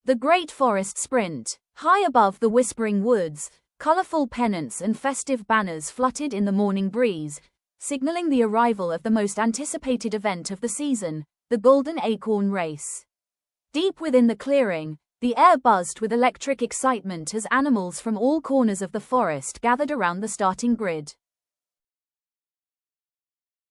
The Great Forest Sprint. High above the whispering woods, colorful pennants and festive banners fluttered in the morning breeze, signaling the arrival of the most anticipated event of the season, the Golden Acorn Race. Deep within the clearing, the air buzzed with electric excitement as animals from all corners of the forest gathered around the starting grid.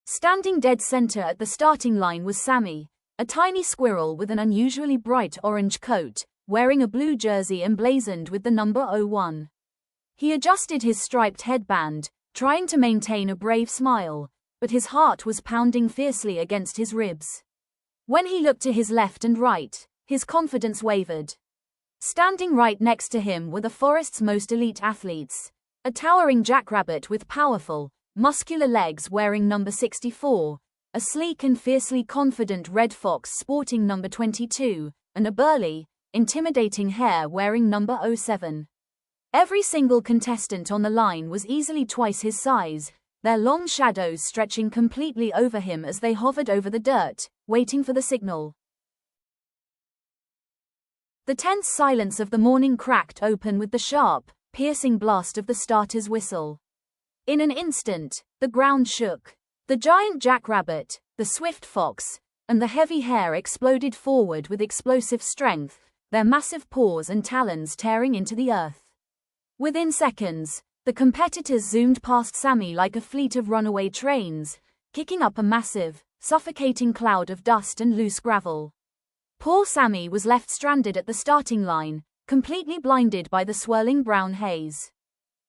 Standing dead center at the starting line was Sammy, a tiny squirrel with an unusually bright orange coat, wearing a blue jersey emblazoned with the number 01. He adjusted his striped headband, trying to maintain a brave smile, but his heart was pounding fiercely against his ribs. When he looked to his left and right, his confidence wavered. Standing right next to him were the forest's most elite athletes, a towering jackrabbit with powerful, muscular legs wearing number 64, a sleek and fiercely confident red fox sporting number 22, and a burly, intimidating hare wearing number 07. Every single contestant on the line was easily twice his size, their long shadows stretching completely over him as they hovered over the dirt, waiting for the signal. The tense silence of the morning cracked open with the sharp, piercing blast of the starter's whistle. In an instant, the ground shook. The giant jackrabbit, the swift fox, and the heavy hare exploded forward with explosive strength, their massive paws and talons tearing into the earth. Within seconds, the competitors zoomed past Sammy like a fleet of runaway trains, kicking up a massive, suffocating cloud of dust and loose gravel. Poor Sammy was left stranded at the starting line, completely blinded by the swirling brown haze.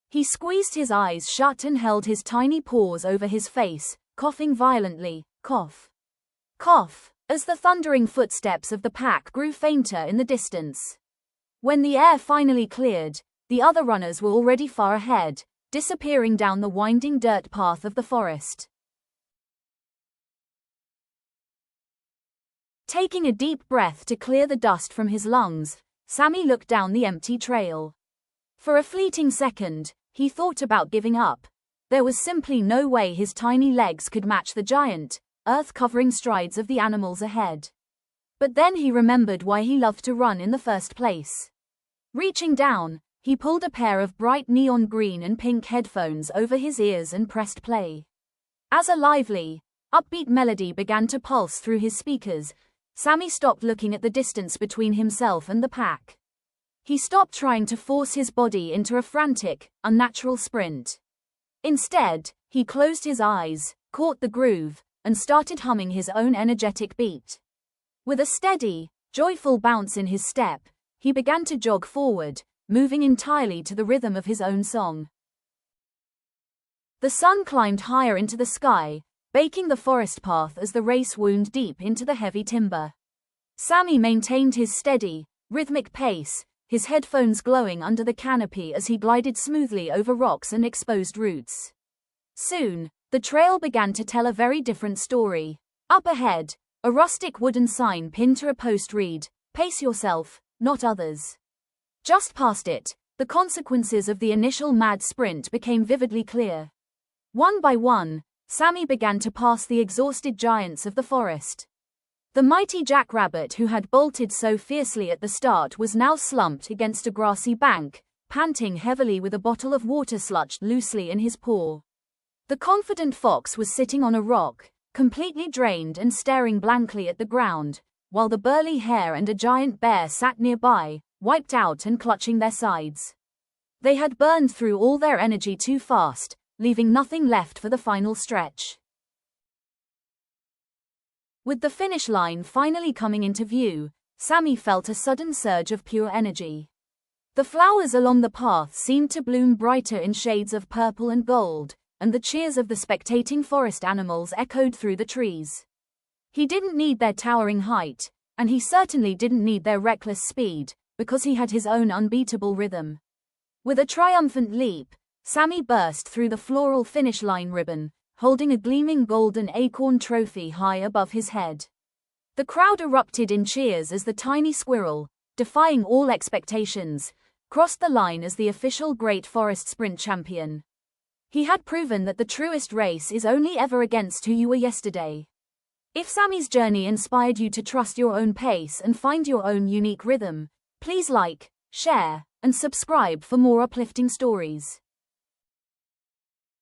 He squeezed his eyes shut and held his tiny paws over his face, coughing violently, cough, cough, as the thundering footsteps of the pack grew fainter in the distance. When the air finally cleared, the other runners were already far ahead, disappearing down the winding dirt path of the forest. Taking a deep breath to clear the dust from his lungs, Sammy looked down the empty trail. For a fleeting second, he thought about giving up. There was simply no way his tiny legs could match the giant, earth-covering strides of the animals ahead. But then he remembered why he loved to run in the first place. Reaching down, he pulled a pair of bright neon green and pink headphones over his ears and pressed play. As a lively, upbeat melody began to pulse through his speakers, Sammy stopped looking at the distance between himself and the pack. He stopped trying to force his body into a frantic, unnatural sprint. Instead, he closed his eyes, caught the groove, and started humming his own energetic beat. With a steady, joyful bounce in his step, he began to jog forward, moving entirely to the rhythm of his own song. The sun climbed higher into the sky, baking the forest path as the race wound deep into the heavy timber. Sammy maintained his steady, rhythmic pace, his headphones glowing under the canopy as he glided smoothly over rocks and exposed roots. Soon, the trail began to tell a very different story. Up ahead, a rustic wooden sign pinned to a post read, "Pace yourself, not others." Just past it, the consequences of the initial mad sprint became vividly clear. One by one, Sammy began to pass the exhausted giants of the forest. The mighty jackrabbit who had bolted so fiercely at the start was now slumped against a grassy bank, panting heavily with a bottle of water sludged loosely in his paw. The confident fox was sitting on a rock, completely drained and staring blankly at the ground, while the burly hare and a giant bear sat nearby, wiped out and clutching their sides. They had burned through all their energy too fast, leaving nothing left for the final stretch. With the finish line finally coming into view, Sammy felt a sudden surge of pure energy. The flowers along the path seemed to bloom brighter in shades of purple and gold, and the cheers of the spectating forest animals echoed through the trees. He didn't need their towering height, and he certainly didn't need their reckless speed, because he had his own unbeatable rhythm. With a triumphant leap, Sammy burst through the floral finish line ribbon, holding a gleaming golden acorn trophy high above his head. The crowd erupted in cheers as the tiny squirrel, defying all expectations, crossed the line as the official Great Forest Sprint champion. He had proven that the truest race is only ever against who you were yesterday. If Sammy's journey inspired you to trust your own pace and find your own unique rhythm, Please like, share, and subscribe for more uplifting stories.